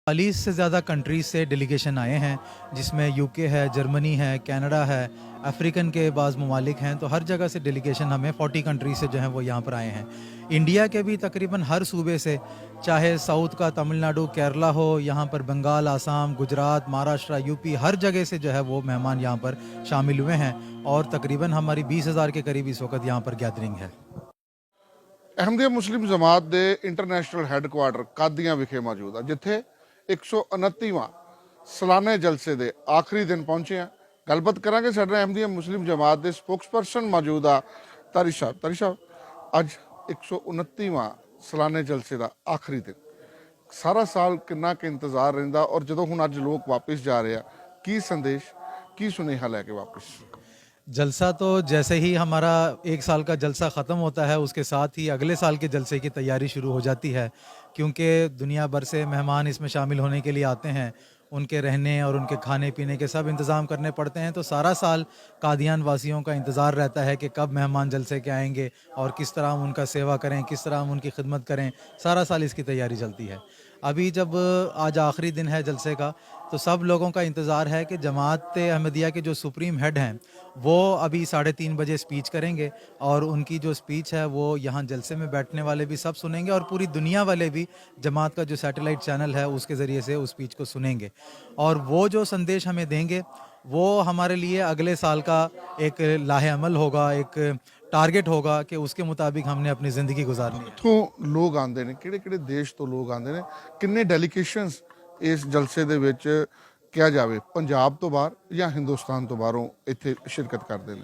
40 से ज़्यादा कंट्रीज़ से डेलीगेशन आए हैं, जिसमें यूके है, जर्मनी है, कनाडा है, अफ्रीकन के बाज़ ममालिक हैं। तो हर जगह से डेलीगेशन हमें 40 कंट्रीज़ से जो हैं वो यहाँ पर आए हैं। इंडिया के भी तकरीबन हर सूबे से, चाहे साउथ का तमिलनाडु, केरला हो, यहाँ पर बंगाल, आसाम, गुजरात, महाराष्ट्र, यूपी, हर जगह से जो है वो मेहमान यहाँ पर शामिल हुए हैं और तकरीबन हमारी 20,000 के करीब इस वक्त यहाँ पर गैदरिंग है। ਅਹਿਮਦੀਆ ਮੁਸਲਿਮ ਜਮਾਤ ਦੇ ਇੰਟਰਨੈਸ਼ਨਲ ਹੈੱਡਕੁਆਰਟਰ ਕਾਦੀਆਂ ਵਿਖੇ ਮੌਜੂਦ ਆ, ਜਿੱਥੇ 129ਵਾਂ ਸਾਲਾਨੇ ਜਲਸੇ ਦੇ ਆਖਰੀ ਦਿਨ ਪਹੁੰਚੇ ਆ। ਗੱਲਬਾਤ ਕਰਾਂਗੇ ਸਾਡੇ ਨਾਲ ਅਹਿਮਦੀਆ ਮੁਸਲਿਮ ਜਮਾਤ ਦੇ ਸਪੋਕਸਪਰਸਨ ਮੌਜੂਦ ਆ ਤਾਰਿਕ ਸਾਹਿਬ। ਅੱਜ 129ਵਾਂ ਸਾਲਾਨੇ ਜਲਸੇ ਦਾ ਆਖਰੀ ਦਿਨ, ਸਾਰਾ ਸਾਲ ਕਿੰਨਾ ਕੁ ਇੰਤਜ਼ਾਰ ਰਹਿੰਦਾ ਔਰ ਜਦੋਂ ਹੁਣ ਅੱਜ ਲੋਕ ਵਾਪਸ ਜਾ ਰਹੇ ਆ, ਕੀ ਸੰਦੇਸ਼, ਕੀ ਸੁਨੇਹਾ ਲੈ ਕੇ ਵਾਪਸ? जलसा तो जैसे ही हमारा एक साल का जलसा ख़त्म होता है, उसके साथ ही अगले साल के जलसे की तैयारी शुरू हो जाती है, क्योंकि दुनिया भर से मेहमान इसमें शामिल होने के लिए आते हैं। उनके रहने और उनके खाने पीने के सब इंतज़ाम करने पड़ते हैं। तो सारा साल कादियान वासियों का इंतज़ार रहता है कि कब मेहमान जलसे के आएंगे और किस तरह हम उनका सेवा करें, किस तरह हम उनकी खिदमत करें। सारा साल इसकी तैयारी चलती है। अभी जब आज आखिरी दिन है जलसे का, तो सब लोगों का इंतज़ार है कि जमात अहमदिया के जो सुप्रीम हेड हैं वो अभी 3:30 बजे स्पीच करेंगे और उनकी जो स्पीच है वो यहाँ जलसे में बैठने वाले भी सब सुनेंगे और पूरी दुनिया वाले भी जमात का जो सैटेलाइट चैनल है उसके ज़रिए से उस स्पीच को सुनेंगे। और वो जो संदेश हमें देंगे वो हमारे लिए अगले साल का एक लाहे अमल होगा, एक टारगेट होगा कि उसके मुताबिक हमने अपनी ज़िंदगी गुजारनी है। ਇੱਥੋਂ ਲੋਕ ਆਉਂਦੇ ਨੇ, ਕਿਹੜੇ ਦੇਸ਼ ਤੋਂ ਲੋਕ ਆਉਂਦੇ ਨੇ, ਕਿੰਨੇ ਡੈਲੀਗੇਸ਼ਨਸ ਇਸ ਜਲਸੇ ਦੇ ਵਿੱਚ ਕਿਹਾ ਜਾਵੇ ਪੰਜਾਬ ਤੋਂ ਬਾਹਰ ਜਾਂ ਹਿੰਦੁਸਤਾਨ ਤੋਂ ਬਾਹਰੋਂ ਇੱਥੇ ਸ਼ਿਰਕਤ ਕਰਦੇ ਨੇ?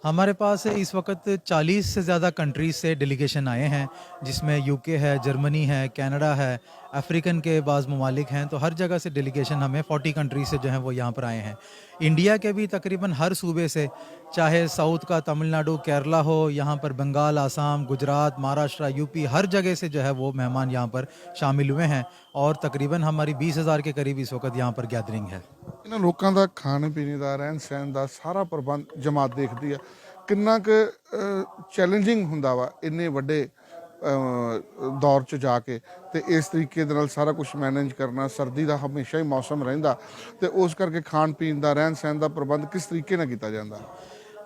हमारे पास इस वक्त 40 से ज़्यादा कंट्रीज़ से डेलीगेशन आए हैं, जिसमें यूके है, जर्मनी है, कनाडा है, अफ्रीकन के बाज़ ममालिक हैं। तो हर जगह से डेलीगेशन हमें 40 कंट्रीज़ से जो हैं वो यहाँ पर आए हैं। इंडिया के भी तकरीबन हर सूबे से, चाहे साउथ का तमिलनाडु, केरला हो, यहाँ पर बंगाल, आसाम, गुजरात, महाराष्ट्र, यूपी, हर जगह से जो है वो मेहमान यहाँ पर शामिल हुए हैं और तकरीबन हमारी 20,000 के करीब इस वक्त यहाँ पर गैदरिंग है। ਇਹਨਾਂ ਲੋਕਾਂ ਦਾ ਖਾਣੇ ਪੀਣੇ ਦਾ, ਰਹਿਣ ਸਹਿਣ ਦਾ ਸਾਰਾ ਪ੍ਰਬੰਧ ਜਮਾਤ ਦੇਖਦੀ ਆ। ਕਿੰਨਾ ਕੁ ਚੈਲੰਜਿੰਗ ਹੁੰਦਾ ਵਾ ਇੰਨੇ ਵੱਡੇ ਦੌਰ 'ਚ ਜਾ ਕੇ ਤੇ ਇਸ ਤਰੀਕੇ ਦੇ ਨਾਲ ਸਾਰਾ ਕੁਝ ਮੈਨੇਜ ਕਰਨਾ? ਸਰਦੀ ਦਾ ਹਮੇਸ਼ਾ ਹੀ ਮੌਸਮ ਰਹਿੰਦਾ ਤੇ ਉਸ ਕਰਕੇ ਖਾਣ ਪੀਣ ਦਾ, ਰਹਿਣ ਸਹਿਣ ਦਾ ਪ੍ਰਬੰਧ ਕਿਸ ਤਰੀਕੇ ਨਾਲ ਕੀਤਾ ਜਾਂਦਾ?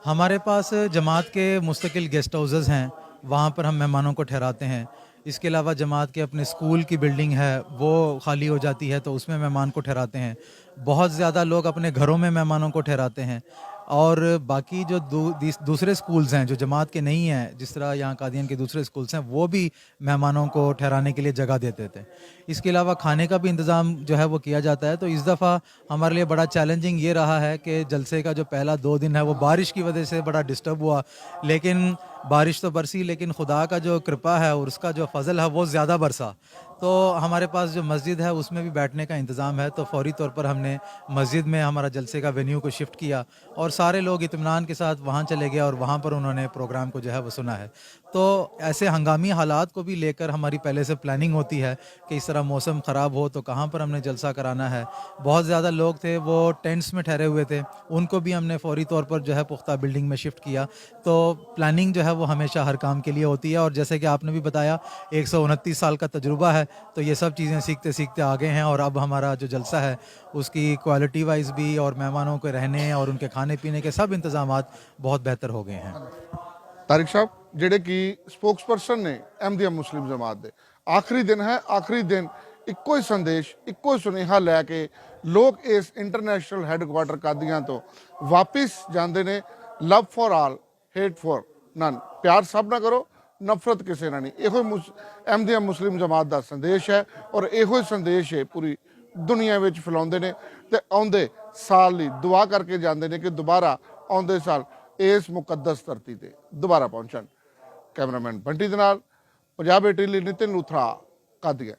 हमारे पास जमात के मुस्तकिल गेस्ट हाउसेस हैं, वहाँ पर हम मेहमानों को ठहराते हैं। इसके अलावा जमात के अपने स्कूल की बिल्डिंग है वो खाली हो जाती है तो उसमें मेहमान को ठहराते हैं। बहुत ज़्यादा लोग अपने घरों में मेहमानों को ठहराते हैं। और बाकी जो दूसरे स्कूल्स हैं जो जमात के नहीं हैं, जिस तरह यहाँ कादियान के दूसरे स्कूल्स हैं, वो भी मेहमानों को ठहराने के लिए जगह देते थे। इसके अलावा खाने का भी इंतज़ाम जो है वो किया जाता है। तो इस दफ़ा हमारे लिए बड़ा चैलेंजिंग ये रहा है कि जलसे का जो पहला 2 दिन है वो बारिश की वजह से बड़ा डिस्टर्ब हुआ, लेकिन बारिश तो बरसी, लेकिन खुदा का जो कृपा है और उसका जो फजल है वो ज़्यादा बरसा। तो हमारे पास जो मस्जिद है उसमें भी बैठने का इंतज़ाम है। तो फौरी तौर पर हमने मस्जिद में हमारा जलसे का वेन्यू को शिफ्ट किया और सारे लोग इत्मीनान के साथ वहाँ चले गए और वहाँ पर उन्होंने प्रोग्राम को जो है वो सुना है। तो ऐसे हंगामी हालात को भी लेकर हमारी पहले से प्लानिंग होती है कि इस तरह मौसम ख़राब हो तो कहाँ पर हमने जलसा कराना है। बहुत ज़्यादा लोग थे वो टेंट्स में ठहरे हुए थे, उनको भी हमने फौरी तौर पर जो है पुख्ता बिल्डिंग में शिफ्ट किया। तो प्लानिंग जो है वो हमेशा हर काम के लिए होती है और जैसे कि आपने भी बताया 129 साल का तजुर्बा है, तो ये सब चीज़ें सीखते सीखते आ गए हैं और अब हमारा जो जलसा है उसकी क्वालिटी वाइज भी और मेहमानों के रहने और उनके खाने पीने के सब इंतज़ामात बहुत बेहतर हो गए हैं। ਤਾਰਿਕ ਸਾਹਿਬ, ਜਿਹੜੇ ਕਿ ਸਪੋਕਸਪਰਸਨ ਨੇ ਅਹਿਮਦੀਆ ਮੁਸਲਿਮ ਜਮਾਤ ਦੇ, ਆਖਰੀ ਦਿਨ ਹੈ, ਆਖਰੀ ਦਿਨ ਇੱਕੋ ਹੀ ਸੰਦੇਸ਼, ਇੱਕੋ ਹੀ ਸੁਨੇਹਾ ਲੈ ਕੇ ਲੋਕ ਇਸ ਇੰਟਰਨੈਸ਼ਨਲ ਹੈੱਡਕੁਆਰਟਰ ਕਾਦੀਆਂ ਤੋਂ ਵਾਪਸ ਜਾਂਦੇ ਨੇ। Love for all, hate for none. ਪਿਆਰ ਸਭ ਨਾਲ ਕਰੋ, ਨਫ਼ਰਤ ਕਿਸੇ ਨਾਲ ਨਹੀਂ। ਇਹੋ ਅਹਿਮਦੀਆ ਮੁਸਲਿਮ ਜਮਾਤ ਦਾ ਸੰਦੇਸ਼ ਹੈ ਔਰ ਇਹੋ ਸੰਦੇਸ਼ ਹੈ ਪੂਰੀ ਦੁਨੀਆ ਵਿੱਚ ਫੈਲਾਉਂਦੇ ਨੇ ਤੇ ਆਉਂਦੇ ਸਾਲ ਲਈ ਦੁਆ ਕਰਕੇ ਜਾਂਦੇ ਨੇ ਕਿ ਦੁਬਾਰਾ ਆਉਂਦੇ ਸਾਲ ਇਸ ਮੁਕੱਦਸ ਧਰਤੀ ਤੇ ਦੁਬਾਰਾ ਪਹੁੰਚਣ। ਕੈਮਰਾਮੈਨ ਬੰਟੀ ਦੇ ਨਾਲ ਪੰਜਾਬ 18 ਲਈ ਨਿਤਿਨ ਲੂਥਰਾ, ਕਾਦੀਆਂ।